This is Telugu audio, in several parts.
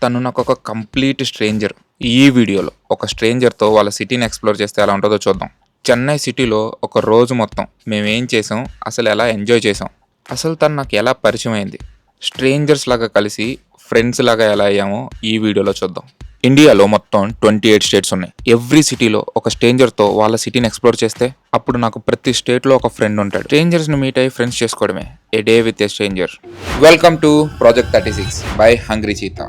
తను నాకు ఒక కంప్లీట్ స్ట్రేంజర్. ఈ వీడియోలో ఒక స్ట్రేంజర్తో వాళ్ళ సిటీని ఎక్స్ప్లోర్ చేస్తే ఎలా ఉంటుందో చూద్దాం. చెన్నై సిటీలో ఒక రోజు మొత్తం మేమేం చేసాం, అసలు ఎలా ఎంజాయ్ చేసాం, అసలు తను నాకు ఎలా పరిచయం అయింది, స్ట్రేంజర్స్ లాగా కలిసి ఫ్రెండ్స్ లాగా ఎలా అయ్యామో ఈ వీడియోలో చూద్దాం. ఇండియాలో మొత్తం 28 స్టేట్స్ ఉన్నాయి. ఎవ్రీ సిటీలో ఒక స్ట్రేంజర్తో వాళ్ళ సిటీని ఎక్స్ప్లోర్ చేస్తే అప్పుడు నాకు ప్రతి స్టేట్లో ఒక ఫ్రెండ్ ఉంటాడు. స్ట్రేంజర్స్ని మీట్ అయ్యి ఫ్రెండ్స్ చేసుకోవడమే a day with a stranger. Welcome to project 36 by hungry cheetah.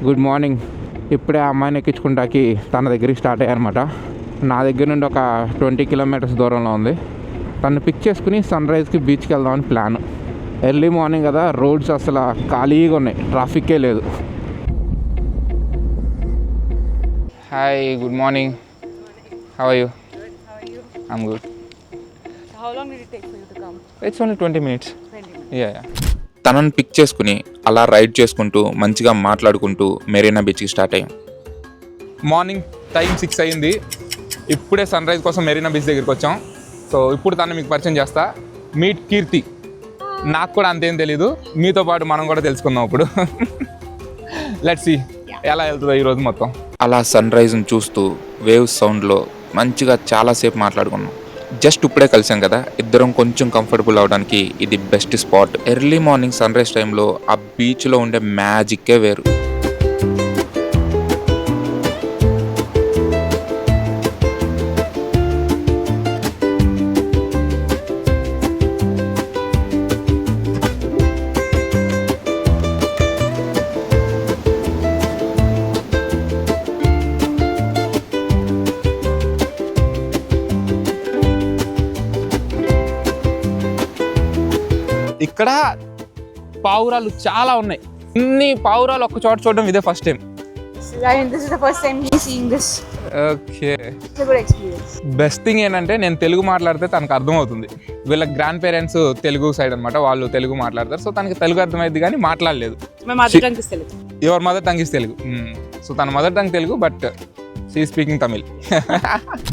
Good morning. ఇప్పుడే ఆ అమ్మాయిని ఎక్కించుకుంటాకి తన దగ్గరికి స్టార్ట్ అయ్యారనమాట. నా దగ్గర నుండి ఒక 20 కిలోమీటర్స్ దూరంలో ఉంది. తను పిక్ చేసుకుని సన్ రైజ్కి బీచ్కి వెళ్దామని ప్లాన్. ఎర్లీ మార్నింగ్ కదా, రోడ్స్ అసలు ఖాళీగా ఉన్నాయి, ట్రాఫిక్కే లేదు. Hi, good morning. How are you? I'm good. How long did it take for you to come? It's only 20 minutes. 20 minutes. Yeah. తనను పిక్ చేసుకుని అలా రైడ్ చేసుకుంటూ మంచిగా మాట్లాడుకుంటూ మెరీనా బీచ్కి స్టార్ట్ అయ్యాం. మార్నింగ్ టైం 6 అయింది. ఇప్పుడే సన్ రైజ్ కోసం మెరీనా బీచ్ దగ్గరికి వచ్చాం. సో ఇప్పుడు తను మీకు పరిచయం చేస్తా. మీట్ కీర్తి. నాకు కూడా అంతేం తెలీదు, మీతో పాటు మనం కూడా తెలుసుకుందాం ఇప్పుడు. లెట్స్ సీ ఎలా వెళ్తుందో ఈరోజు మొత్తం. అలా సన్ రైజ్ని చూస్తూ వేవ్స్ సౌండ్లో మంచిగా చాలాసేపు మాట్లాడుకున్నాం. జస్ట్ ఇప్పుడే కలిసాం కదా, ఇద్దరం కొంచెం కంఫర్టబుల్ అవడానికి ఇది best spot. Early morning sunrise టైంలో ఆ బీచ్లో ఉండే మ్యాజిక్కే వేరు. ఇక్కడ పావురాలు చాలా ఉన్నాయి. ఇన్ని పావురాలు ఒక్క చోట చూడడం ఇదే first time. I mean, this is the first time me seeing this. Okay. It's a good experience. Best thing ఏంటంటే నేను తెలుగు మాట్లాడితే తనకు అర్థమవుతుంది. వీళ్ళ గ్రాండ్ పేరెంట్స్ తెలుగు సైడ్ అనమాట, వాళ్ళు తెలుగు మాట్లాడతారు. సో తనకి తెలుగు అర్థమైంది కానీ మాట్లాడలేదు. My mother tongue is Telugu. Your mother tongue is Telugu. So తన mother tongue Telugu, but she speaking Tamil.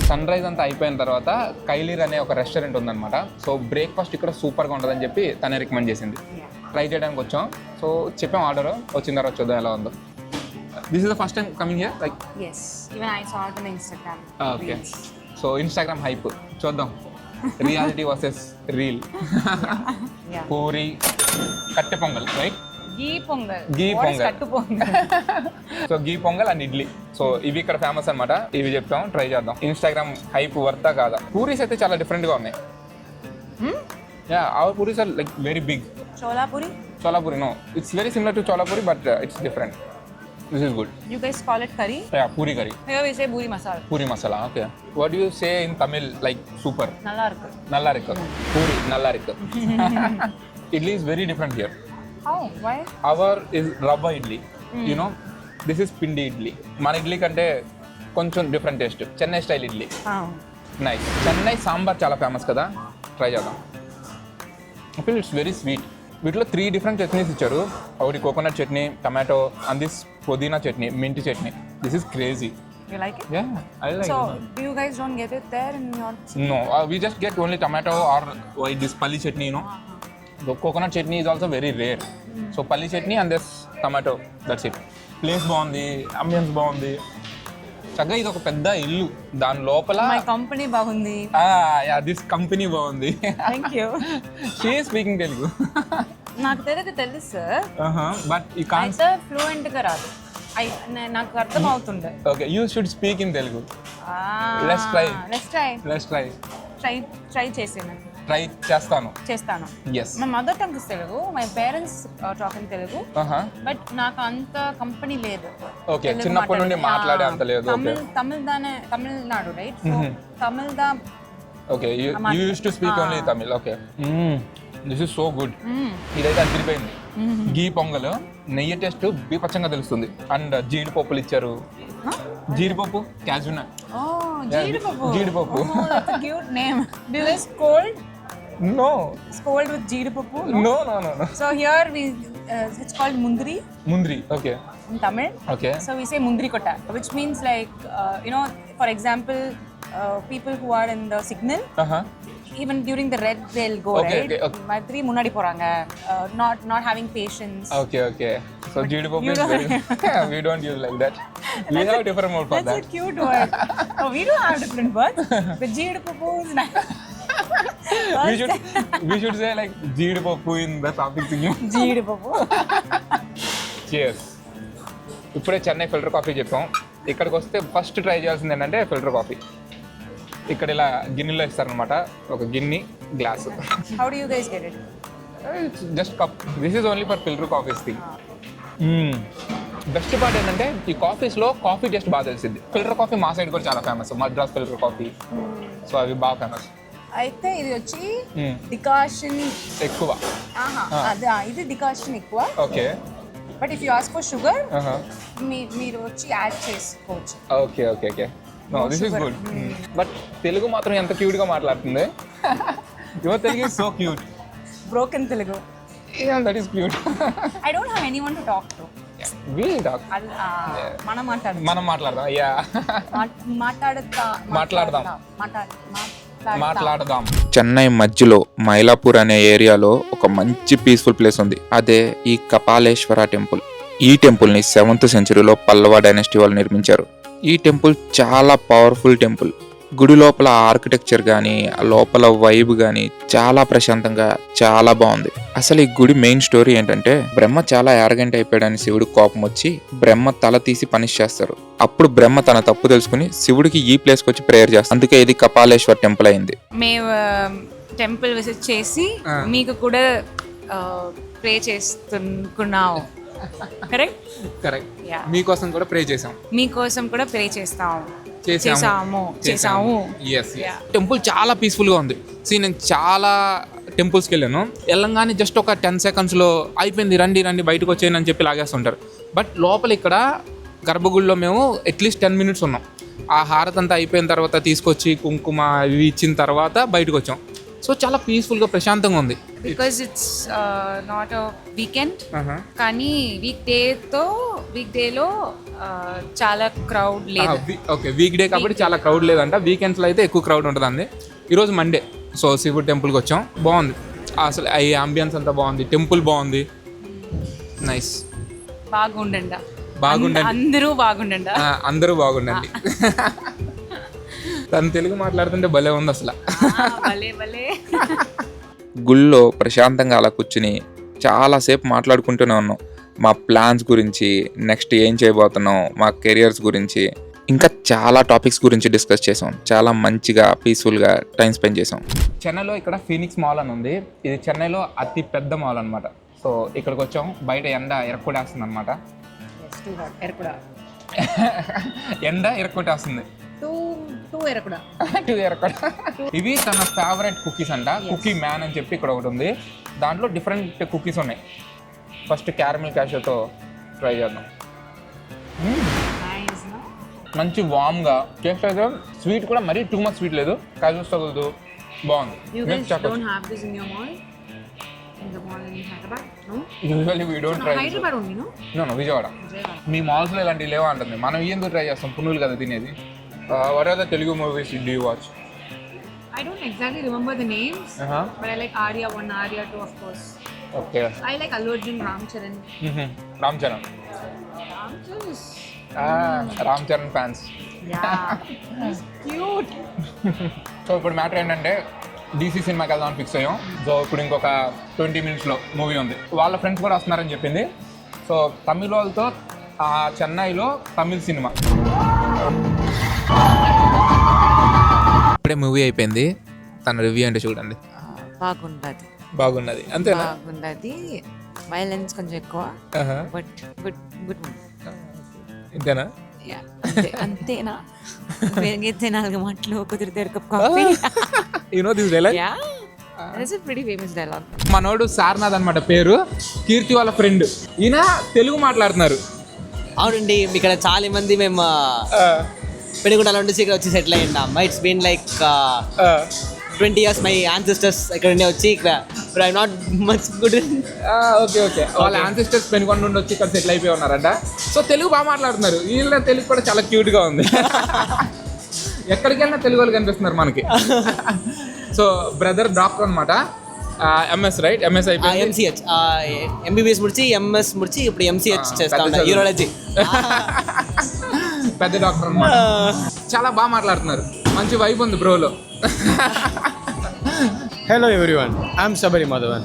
Sunrise అంతా అయిపోయిన తర్వాత కైలీర్ అనే ఒక రెస్టారెంట్ ఉందన్నమాట. సో బ్రేక్ఫాస్ట్ ఇక్కడ సూపర్గా ఉంటుందని చెప్పి తనే రికమెండ్ చేసింది. ట్రై చేయడానికి వచ్చాం. సో చెప్పాం ఆర్డర్, వచ్చిన తర్వాత చూద్దాం ఎలా ఉందో. This is the first time coming here like. Yes. Even I saw it on Instagram. Okay. Reels. So Instagram hype చూద్దాం. Reality versus reel. Yeah. Puri, katte pongal, right? Ghee pongal. Ghee What is pongal. kattu pongal? So ghee pongal and idli. So ఇవి ఇక్కడ ఫేమస్ అనమాట. ఇవి చెప్తాం, ట్రై చేద్దాం. ఇన్స్టాగ్రామ్ హైప్ వర్తా కాదా? పూరీస్ అయితే చాలా డిఫరెంట్గా ఉన్నాయి. Yeah, our puris are like very big. Chola puri? Chola puri no, it's very similar to chola puri, but it's different. This is good. You guys call it curry? Yeah, puri curry. Here we say buri masala. Puri masala. Okay. What you say in Tamil like super? Nalla irukku. నల్లారిక్. పూరి నల్లారిక్. Idli is very different here. How? Why? Our is rava idli, you know. This is పిండి ఇడ్లీ. మన ఇడ్లీ కంటే కొంచెం different taste. Chennai style idli. Oh. Nice. Chennai sambar చాలా ఫేమస్ కదా, ట్రై చేద్దాం. I feel it's very sweet. వీటిలో 3 డిఫరెంట్ చట్నీస్ ఇచ్చారు. ఒకటి coconut chutney, tomato, and this pudina chutney, mint chutney. This is crazy. You like it? Yeah, I like. So, do you guys don't get it there in your... No, we just get only tomato or this palli chutney, you know. The coconut chutney is also very rare. So palli chutney and this tomato, that's it. Place బాగుంది, ambience బాగుంది. చక్కగా ఇది ఒక పెద్ద ఇల్లు, దాని లోపల My company bagundi. Yeah, this company బాగుంది. Thank you. She is speaking Telugu. నాకు తెలుసు బట్ యూ కాంట్. అయితే ఫ్లూయెంట్గా రాదు. నాకు అర్థం అవుతుండే. Okay, you should speak in Telugu. Let's try. Try చేసాను. ట్రై చేస్తాను. Yes. My mother tongue is Telugu. My parents talk in Telugu. But నాకు అంత కంపెనీ లేదు. ఓకే, చిన్నప్పటి నుండి మాట్లాడే అంత లేదు. Okay. Tamil Nadu, right? Tamil. Okay, you use to speak only Tamil. Okay. This is so good. ఇదైతే అదిరిపోయింది. గీ పొంగల్, నెయ్యి టేస్ట్ బీపచ్చంగా తెలుస్తుంది. అండ్ జీడిపప్పులు ఇచ్చారు. జీడిపప్పు, క్యాజు నట్. జీడిపప్పు. Cute name. Do you scold? No. Scold with jeedapappu? No. So here it's called mundri. Mundri, okay. in Tamil. Okay. So we say Mundri Kotta, which means like, for example, people who are in the signal, even during the red, they'll go, Okay, right? okay. Madri munadi poranga, not having patience. Okay. So jeedipopu you is very... we don't use like that. We have different word for That's that. a cute word. Oh, we don't have different words. The jeedipopu is nice. We should say like jeedipopu in the something thing. జీడిపప్పు. Cheers. ఇప్పుడే చెన్నై ఫిల్టర్ కాఫీ చెప్పాం. ఇక్కడికి వస్తే ఫస్ట్ ట్రై చేయాల్సింది ఏంటంటే ఫిల్టర్ కాఫీ. ఇక్కడ ఇలా గిన్నెలో ఇస్తారనమాట, ఒక గిన్నె glass. How do you guys get it? Just cup. This is only for filter coffees thing. Best part ఏంటంటే ఈ కాఫీస్లో కాఫీ టేస్ట్ బాగా తెలిసింది. ఫిల్టర్ కాఫీ మా సైడ్ కూడా చాలా famous, Madras filter coffee. So అవి బాగా ఫేమస్. అయితే ఇది వచ్చి డికాషన్ ఎక్కువ. ఇది డికాషన్ ఎక్కువ. Okay. But if you ask for sugar మీరు వచ్చి యాడ్ చేసుకోవచ్చు. Okay. No this is good. But Telugu మాత్రం ఎంత క్యూట్ గా మాట్లాడుతుంది. Your Telugu is so cute. Broken Telugu. That is cute. I don't have anyone to talk to. We talk. మనం మాట్లాడదాం. యా. మాట్లాడదాం. చెన్నై మధ్యలో మైలాపూర్ అనే ఏరియాలో ఒక మంచి పీస్ఫుల్ ప్లేస్ ఉంది. అదే ఈ కపాలేశ్వర టెంపుల్. ఈ టెంపుల్ ని 7th సెంచరీలో పల్లవ డైనస్టీ వాళ్ళు నిర్మించారు. ఈ టెంపుల్ చాలా పవర్ఫుల్ టెంపుల్. గుడి లోపల ఆర్కిటెక్చర్ కానీ లోపల వైబ్ కానీ చాలా ప్రశాంతంగా చాలా బాగుంది. అసలు ఈ గుడి మెయిన్ స్టోరీ ఏంటంటే, బ్రహ్మ చాలా యారగెంట్ అయిపోయాడని శివుడు కోపం వచ్చి బ్రహ్మ తల తీసి పనిష్ చేస్తారు. అప్పుడు బ్రహ్మ తన తప్పు తెలుసుకుని శివుడికి ఈ ప్లేస్ కి వచ్చి ప్రేయర్ చేస్తారు. అందుకే ఇది కపాలేశ్వర్ టెంపుల్ అయింది. మేము టెంపుల్ విజిట్ చేసి మీకు కూడా ప్రే చేస్తున్నావు. కరెక్ట్. మీకోసం కూడా ప్రే చేసాం. మీకోసం కూడా ప్రే చేస్తాము. టెంపుల్ చాలా పీస్ఫుల్ గా ఉంది. నేను చాలా టెంపుల్స్కి వెళ్ళాను. వెళ్ళంగానే జస్ట్ ఒక 10 secondsలో అయిపోయింది, రండి బయటకు వచ్చేయని అని చెప్పి లాగేస్తుంటారు. బట్ లోపల ఇక్కడ గర్భగుడిలో మేము అట్లీస్ట్ 10 minutes ఉన్నాం. ఆ హారతి అంతా అయిపోయిన తర్వాత తీసుకొచ్చి కుంకుమ ఇవి ఇచ్చిన తర్వాత బయటకు వచ్చాం. సో చాలా పీస్ఫుల్గా ప్రశాంతంగా ఉంది. Because it's not a weekend, కానీ వీక్ డేలో చాలా క్రౌడ్ లేదు. ఓకే, వీక్ డే కాబట్టి చాలా క్రౌడ్ లేదంట. వీకెండ్స్లో అయితే ఎక్కువ క్రౌడ్ ఉంటుందండి. ఈరోజు మండే, సో శివుడు టెంపుల్కి వచ్చాం. బాగుంది అసలు, ఈ అంబియన్స్ అంతా బాగుంది, టెంపుల్ బాగుంది, నైస్. బాగుండండి. అందరూ బాగుండండి. తను తెలుగు మాట్లాడుతుంటే భలే ఉంది అసలు. గుళ్ళో ప్రశాంతంగా అలా కూర్చుని చాలాసేపు మాట్లాడుకుంటూనే ఉన్నాం. మా ప్లాన్స్ గురించి, నెక్స్ట్ ఏం చేయబోతున్నాం, మా కెరియర్స్ గురించి, ఇంకా చాలా టాపిక్స్ గురించి డిస్కస్ చేసాం. చాలా మంచిగా పీస్ఫుల్గా టైం స్పెండ్ చేసాం. చెన్నైలో ఇక్కడ ఫీనిక్స్ మాల్ అని ఉంది. ఇది చెన్నైలో అతి పెద్ద మాల్ అనమాట. సో ఇక్కడికి వచ్చాం. బయట ఎండ ఎరక్కొట్టేస్తుంది అనమాట. ఎండ ఎరక్కొట్టేస్తుంది. ఇవి తన ఫేవరెట్ కుకీస్ అంట. కుకీ మ్యాన్ అని చెప్పి ఇక్కడ ఒకటి ఉంది. దాంట్లో డిఫరెంట్ కుకీస్ ఉన్నాయి. ఫస్ట్ క్యారమిల్ క్యాషోతో ట్రై చేద్దాం. మంచి వామ్గా టేస్ట్ అయితే. స్వీట్ కూడా మరీ టూ మచ్ స్వీట్ లేదు, క్యాషూస్ తగులుతూ బాగుంది. Usually we don't try. No Vijayawada. మీ మాల్స్లో ఇలాంటివి లేవా అంటుంది. మనం ఎందుకు ట్రై చేస్తాం, పునుగులు కదా తినేది. What are the Telugu movies do you watch? I don't exactly remember the names, but I like Arya 1, Arya 2, of course. Okay. I like Allu Arjun, Ram Charan. Ram Charan is... Ram Charan fans. Yeah. He's cute. So ఇప్పుడు మ్యాటర్ ఏంటంటే, DC సినిమాకి వెళ్దామని ఫిక్స్ అయ్యాం. సో ఇప్పుడు ఇంకొక 20 minutesలో మూవీ ఉంది. వాళ్ళ ఫ్రెండ్స్ కూడా వస్తున్నారని చెప్పింది. సో తమిళ వాళ్ళతో చెన్నైలో తమిళ్ సినిమా. ఇప్పుడే మూవీ అయిపోయింది. తన రివ్యూ అంటే చూడండి. బాగున్నది అంతే. బాగున్నది. వైలెన్స్ కొంచెం ఎక్కువ, బట్ గుడ్ మూవీ. ఇంతేనా? అంతేనా? పెరిగితే 4 మాటలు కుదిరితే coffee. You know this dialogue? Yeah, it's a pretty famous dialogue. మనోడు సార్నాథ్ అన్నమాట పేరు. కీర్తి వాళ్ళ ఫ్రెండ్. ఈయన తెలుగు మాట్లాడుతున్నారు. అవునండి, ఇక్కడ చాలా మంది మేము పెనుగుంటలో ఉండి ఇక్కడ వచ్చి సెటిల్ అయ్యింది అమ్మ. It's been like 20 years my ancestors ఇక్కడ ఉండే వచ్చి ఇక్కడ but I not much good. Okay okay, వాళ్ళ యాన్సిస్టర్స్ పెనుకొండ నుండి వచ్చి ఇక్కడ సెటిల్ అయిపోయి ఉన్నారంట. సో తెలుగు బాగా మాట్లాడుతున్నారు. వీళ్ళ తెలుగు కూడా చాలా క్యూట్గా ఉంది. ఎక్కడికి వెళ్ళినా తెలుగు వాళ్ళు కనిపిస్తున్నారు మనకి. సో బ్రదర్ డాక్టర్ అనమాట, ఎంఎస్ రైట్, ఎంఎస్ అయిపోయింది. ఎంసీహెచ్ ఎంబీబీఎస్ ముడిచి ఎంఎస్ ముడిచి ఇప్పుడు ఎంసీహెచ్ చేస్తా ఉన్నా, యూరాలజీ. పెద్ద డాక్టర్ అనమాట. చాలా బాగా మాట్లాడుతున్నారు, మంచి వైబ్ ఉంది బ్రోలో. Hello everyone, I'm Sabari Madhavan.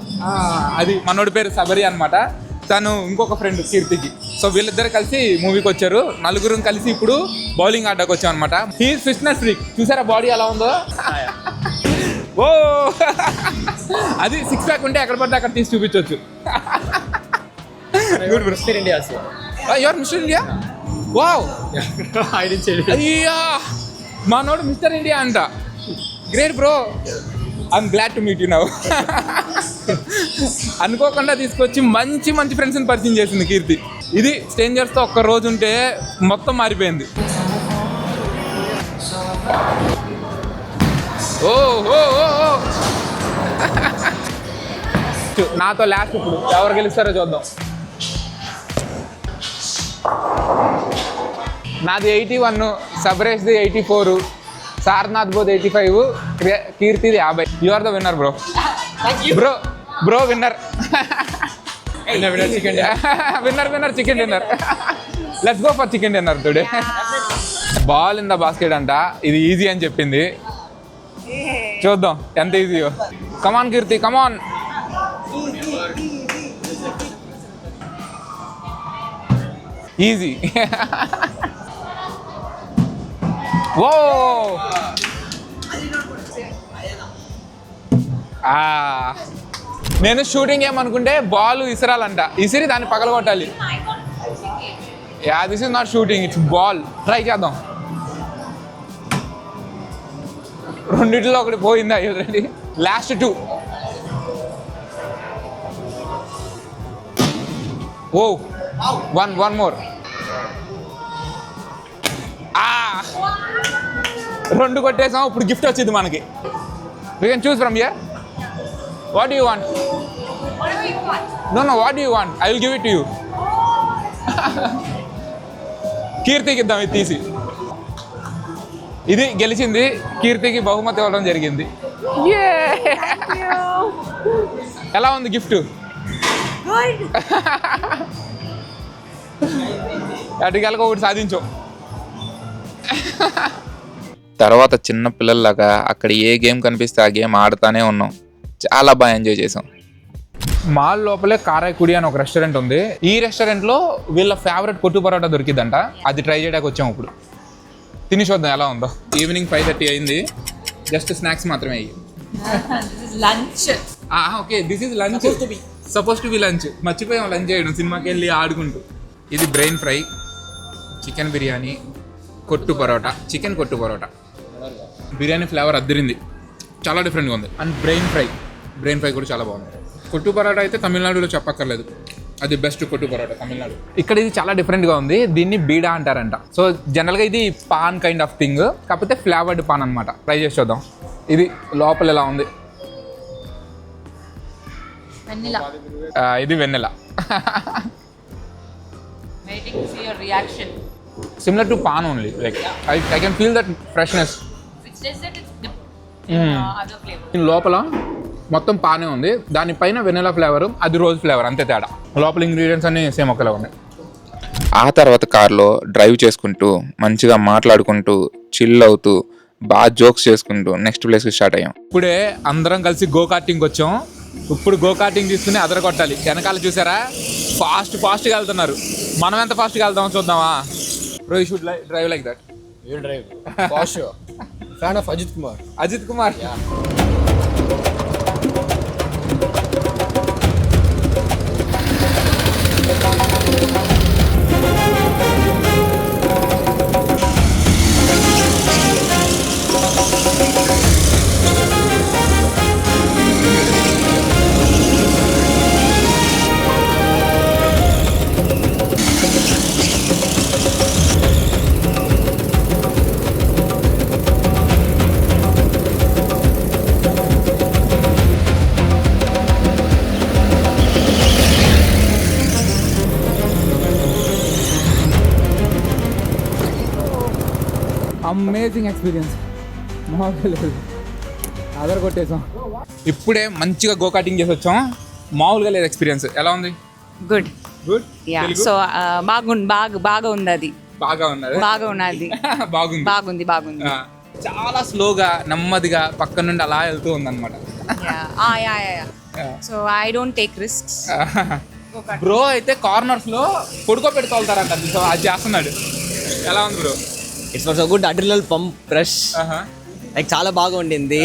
అది మనోడి పేరు సబరి అనమాట. తను ఇంకొక ఫ్రెండ్ కీర్తికి. సో వీళ్ళిద్దరు కలిసి మూవీకి వచ్చారు. నలుగురు కలిసి ఇప్పుడు బౌలింగ్ ఆడడానికి వచ్చాం అనమాట. He's fitness freak. చూసారా బాడీ ఎలా ఉందో? ఓ అది 6 ప్యాక్ ఉంటే ఎక్కడ పడితే అక్కడ తీసి చూపించవచ్చు. Mr. India also. Your mister India? Wow, I didn't say it. అయ్యా మనోడు మిస్టర్ ఇండియా అంట. Great bro, I'm glad to meet you now. అనుకోకుండా తీసుకొచ్చి మంచి మంచి ఫ్రెండ్స్ని పరిచయం చేసింది కీర్తి. ఇది స్ట్రేంజర్స్తో ఒక్క రోజు ఉంటే మొత్తం మారిపోయింది. ఓ ఓ ఓ ఓ. నాతో లాస్ట్ ఇప్పుడు ఎవరు గెలుస్తారో చూద్దాం. నాది 81, సబరేష్ది 84, సారనాథ్ బోధ్ 85, కీర్తిది 50. You are the winner bro. Bro winner. Winner chicken dinner. Let's go for chicken dinner today. Ball in the basket అంట. ఇది ఈజీ అని చెప్పింది, చూద్దాం ఎంత ఈజీయో. కమాన్ కీర్తి, కమాన్. ఈజీ. ఓ నేను షూటింగ్ ఏమనుకుంటే బాల్ ఇసిరాలంట, ఇసిరి దాన్ని పగలగొట్టాలి. Yeah, this is not shooting, it's ball. Try చేద్దాం. రెండిట్లో ఒకటి పోయిందా already. Last 2. Oh one more. 2 కొట్టేసాం. ఇప్పుడు గిఫ్ట్ వచ్చింది మనకి. You can choose from here. What do you want? No what do you want? I will give it to you. కీర్తికి ఇద్దాం ఇది తీసి. ఇది గెలిచింది, కీర్తికి బహుమతి ఇవ్వడం జరిగింది. ఎలా ఉంది గిఫ్ట్? అటుకెళ్ళక ఒకటి సాధించాం. తర్వాత చిన్న పిల్లల్లాగా అక్కడ ఏ గేమ్ కనిపిస్తే ఆ గేమ్ ఆడుతూనే ఉన్నాం. చాలా బాగా ఎంజాయ్ చేసాం. మాల్ లోపలే కారాయకుడి అని ఒక రెస్టారెంట్ ఉంది. ఈ రెస్టారెంట్లో వీళ్ళ ఫేవరెట్ కొట్టు పరోటా దొరికిద్దంట. అది ట్రై చేయడానికి వచ్చాం. ఇప్పుడు తిని చూద్దాం ఎలా ఉందో. ఈవినింగ్ 5:30 అయింది. జస్ట్ స్నాక్స్ మాత్రమే అయ్యి. Lunch. Okay, this is lunch. Suppose to be lunch. మర్చిపోయాం లంచ్ చేయడం, సినిమాకి వెళ్ళి ఆడుకుంటూ. ఇది బ్రెయిన్ ఫ్రై, చికెన్ బిర్యానీ, కొట్టు పరోటా, చికెన్ కొట్టు పరోటా. బిర్యానీ ఫ్లేవర్ అద్దరింది, చాలా డిఫరెంట్గా ఉంది. అండ్ బ్రెయిన్ ఫ్రై కూడా చాలా బాగుంది. కొట్టు పరోటా అయితే తమిళనాడులో చెప్పక్కర్లేదు, అది బెస్ట్ కొట్టు పరోటా తమిళనాడు. ఇక్కడ ఇది చాలా డిఫరెంట్గా ఉంది. దీన్ని బీడా అంటారంట. సో జనరల్గా ఇది పాన్ కైండ్ ఆఫ్ థింగ్, కాకపోతే ఫ్లేవర్డ్ పాన్ అనమాట. ట్రై చేసి చూద్దాం. ఇది లోపల ఎలా ఉంది. ఇది వెన్నెల. Waiting to see your reaction. Similar to pan only. Like I can feel that freshness. Which says that it's dipped other flavor. In లోపల మొత్తం పానే ఉంది, దానిపైన వెనిలా ఫ్లేవర్, అది రోజ్ ఫ్లేవర్, అంతే తేడా. లోపల ఇంగ్రీడియంట్స్ అన్ని సేమ్ ఒకలా ఉన్నాయి. ఆ తర్వాత కార్లో డ్రైవ్ చేసుకుంటూ మంచిగా మాట్లాడుకుంటూ చిల్ అవుతూ బాగా జోక్స్ చేసుకుంటూ నెక్స్ట్ ప్లేస్కి స్టార్ట్ అయ్యాం. ఇప్పుడే అందరం కలిసి గో కార్టింగ్ వచ్చాం. ఇప్పుడు గో కార్టింగ్ తీసుకుని అదర కొట్టాలి. వెనకాల చూసారా ఫాస్ట్గా వెళ్తున్నారు. మనం ఎంత ఫాస్ట్గా వెళ్తామో చూద్దామా? Bro, you should drive like that. You will drive. For sure. Fan of Ajit Kumar. Ajit Kumar. Amazing experience, మామూలుగా లేదు, అదర్ కొట్టేసాం. ఇప్పుడే మంచిగా గో కార్టింగ్ చేసి వచ్చాం, మామూలుగా లేదు ఎక్స్పీరియన్స్. ఎలా ఉంది? గుడ్. గుడ్. యా, సో బాగా ఉంది అది. బాగా ఉన్నది. బాగా ఉన్నది. బాగుంది. బాగుంది. బాగుంది. చాలా స్లోగా నెమ్మదిగా పక్క నుండి అలా వెళ్తూ ఉందన్నమాట. Yeah. So I don't take risks. Bro అయితే కార్నర్స్ లో పొడుకో తోలుతారంట, సో అది చేస్తున్నాడు. ఎలా ఉంది bro? It's was a good adrenal pump rush. Like చాలా బాగా ఉండింది.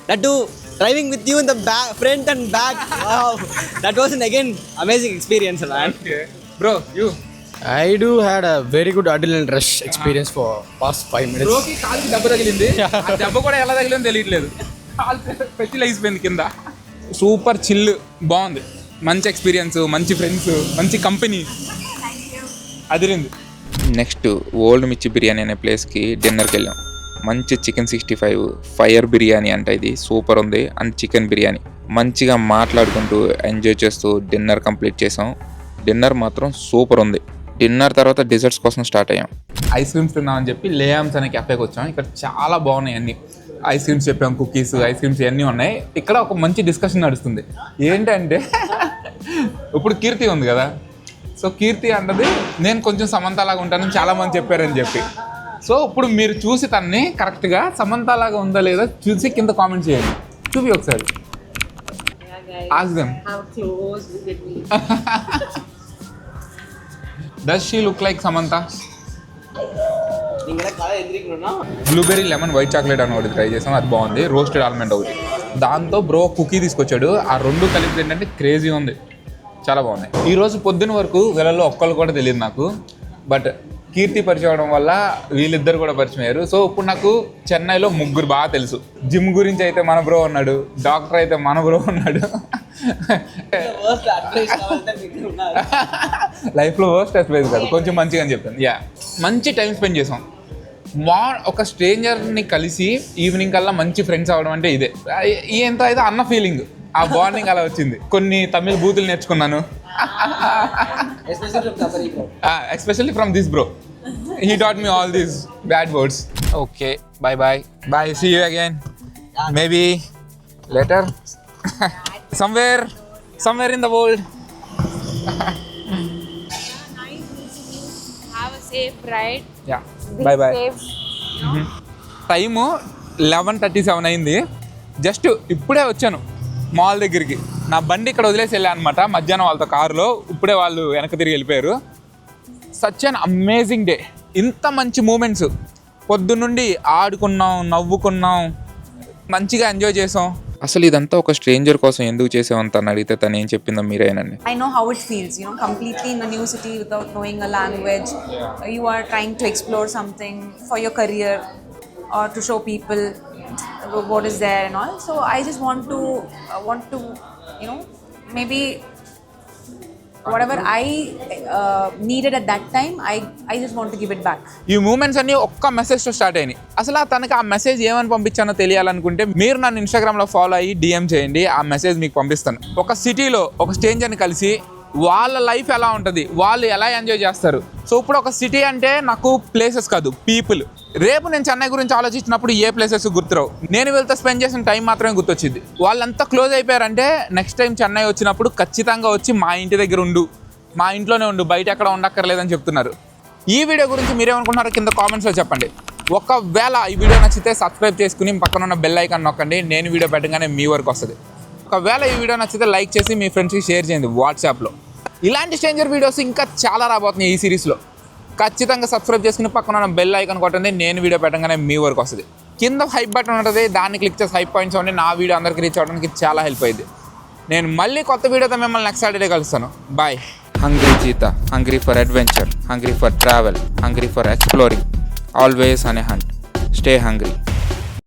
That to driving with you in the back, front and back. That was again amazing experience man. Bro you? I do had a very good adrenaline rush experience for past 5 minutes. బ్రోకి కాలుకి దెబ్బ తగిలింది, ఆ దెబ్బ కూడా ఎలా తగిలిందో తెలియట్లేదు, కాలు పెట్టి లేచిపోయింది కింద. సూపర్ చిల్, బాగుంది, మంచి ఎక్స్పీరియన్స్, మంచి ఫ్రెండ్స్, మంచి కంపెనీ, అదిరింది. నెక్స్ట్ ఓల్డ్ మిర్చి బిర్యానీ అనే ప్లేస్కి డిన్నర్కి వెళ్ళాం. మంచి చికెన్ 65 ఫైర్ బిర్యానీ అంట, ఇది సూపర్ ఉంది. అండ్ చికెన్ బిర్యానీ మంచిగా మాట్లాడుకుంటూ ఎంజాయ్ చేస్తూ డిన్నర్ కంప్లీట్ చేసాం. డిన్నర్ మాత్రం సూపర్ ఉంది. డిన్నర్ తర్వాత డిజర్ట్స్ కోసం స్టార్ట్ అయ్యాం. ఐస్ క్రీమ్స్ తిన్నామని చెప్పి లేయామ్స్ అనే క్యాఫేకి వచ్చాం. ఇక్కడ చాలా బాగున్నాయి అన్ని ఐస్ క్రీమ్స్, చెప్పాం కుకీస్, ఐస్ క్రీమ్స్ ఇవన్నీ ఉన్నాయి. ఇక్కడ ఒక మంచి డిస్కషన్ నడుస్తుంది. ఏంటంటే ఇప్పుడు కీర్తి ఉంది కదా, సో కీర్తి అంటది నేను కొంచెం సమంతలాగా ఉంటానని చాలా మంది చెప్పారని చెప్పి. సో ఇప్పుడు మీరు చూసి తన్ని కరెక్ట్గా సమంతలాగా ఉందా లేదా చూసి కింద కామెంట్ చేయండి. చూపి ఒకసారి. Ask them. How close look at me. Does she look like Samantha? Blueberry lemon white chocolate అని ఒకటి ట్రై చేసాం, అది బాగుంది. రోస్టెడ్ ఆల్మండ్ ఒకటి, దాంతో బ్రో కుకీ తీసుకొచ్చాడు. ఆ రెండు కలిపి ఏంటంటే క్రేజీ ఉంది, చాలా బాగున్నాయి. ఈరోజు పొద్దున్న వరకు వీళ్ళలో ఒక్కళ్ళు కూడా తెలియదు నాకు, బట్ కీర్తి పరిచయం అవడం వల్ల వీళ్ళిద్దరు కూడా పరిచయం అయ్యారు. సో ఇప్పుడు నాకు చెన్నైలో ముగ్గురు బాగా తెలుసు. జిమ్ గురించి అయితే మన బ్రో ఉన్నాడు, డాక్టర్ అయితే మన బ్రో ఉన్నాడు, లైఫ్లో వర్స్ట్ అడ్వైస్ కాదు, కొంచెం మంచిగా అని చెప్తాను. యా, మంచి టైం స్పెండ్ చేసాం. ఒక స్ట్రేంజర్ని కలిసి ఈవినింగ్ కల్లా మంచి ఫ్రెండ్స్ అవ్వడం అంటే ఇదే. ఎంత అయితే అన్న ఫీలింగ్, ఆ బాండింగ్ అలా వచ్చింది. కొన్ని తమిళ బూతులు నేర్చుకున్నాను, especially from this bro. He taught me all these bad words. Okay, bye. See you again. Maybe later. somewhere in the world. Have a safe ride. Yeah. Bye. Time 11:37 అయింది. జస్ట్ ఇప్పుడే వచ్చాను మాల్ దగ్గరికి. నా బండి ఇక్కడ వదిలేసి వెళ్ళాను అనమాట మధ్యాహ్నం వాళ్ళతో కారులో. ఇప్పుడే వాళ్ళు వెనక్కి తిరిగి వెళ్ళిపోయారు. Such an amazing day. ఇంత మంచి మూమెంట్స్, పొద్దున్నుండి ఆడుకున్నాం, నవ్వుకున్నాం, మంచిగా ఎంజాయ్ చేసాం. అసలు ఇదంతా ఒక స్ట్రేంజర్ కోసం ఎందుకు చేసామంత అని అడిగితే తను ఏం చెప్పిందో మీరేనండి. I know how it feels, completely in a new city without knowing a language. You are trying to explore something for your career or to show people what is there and all. So I just want to maybe whatever I needed at that time, I just want to give it back. ఈ మూమెంట్స్ అన్ని ఒక్క మెసేజ్తో స్టార్ట్ అయినాయి. అసలు తనకి ఆ మెసేజ్ ఏమని పంపించానో తెలియాలనుకుంటే మీరు నన్ను ఇన్స్టాగ్రామ్లో ఫాలో అయ్యి DM చేయండి, ఆ మెసేజ్ మీకు పంపిస్తాను. ఒక సిటీలో ఒక స్ట్రేంజర్ని కలిసి వాళ్ళ లైఫ్ ఎలా ఉంటుంది, వాళ్ళు ఎలా ఎంజాయ్ చేస్తారు. సో ఇప్పుడు ఒక సిటీ అంటే నాకు ప్లేసెస్ కాదు, పీపుల్. రేపు నేను చెన్నై గురించి ఆలోచించినప్పుడు ఏ ప్లేసెస్ గుర్తురావు, నేను వీళ్ళతో స్పెండ్ చేసిన టైం మాత్రమే గుర్తొచ్చింది. వాళ్ళంతా క్లోజ్ అయిపోయారంటే నెక్స్ట్ టైం చెన్నై వచ్చినప్పుడు ఖచ్చితంగా వచ్చి మా ఇంటి దగ్గర ఉండు, మా ఇంట్లోనే ఉండు, బయట ఎక్కడ ఉండక్కర్లేదని చెప్తున్నారు. ఈ వీడియో గురించి మీరేమనుకుంటున్నారో కింద కామెంట్స్లో చెప్పండి. ఒకవేళ ఈ వీడియో నచ్చితే సబ్స్క్రైబ్ చేసుకుని పక్కన ఉన్న బెల్ ఐకాన్ నొక్కండి, నేను వీడియో పెట్టగానే మీ వరకు వస్తుంది. ఒకవేళ ఈ వీడియో నచ్చితే లైక్ చేసి మీ ఫ్రెండ్స్కి షేర్ చేయండి వాట్సాప్లో. ఇలాంటి స్ట్రేంజర్ వీడియోస్ ఇంకా చాలా రాబోతున్నాయి ఈ సిరీస్లో. ఖచ్చితంగా సబ్స్క్రైబ్ చేసుకుని పక్కన ఉన్న బెల్ ఐకాన్ కొట్టండి, నేను వీడియో పెట్టగానే మీ వరకు వస్తుంది. కింద హైప్ బటన్ ఉంటుంది, దాన్ని క్లిక్ చేసి హైప్ పాయింట్స్ ఉండి నా వీడియో అందరికీ రీచ్ అవ్వడానికి చాలా హెల్ప్ అయింది. నేను మళ్ళీ కొత్త వీడియోతో మిమ్మల్ని నెక్స్ట్ సాటర్డే కలుస్తాను. Bye. Hungry Jeeta, hungry for adventure, hungry for travel, hungry for exploring, always on a hunt. Stay hungry.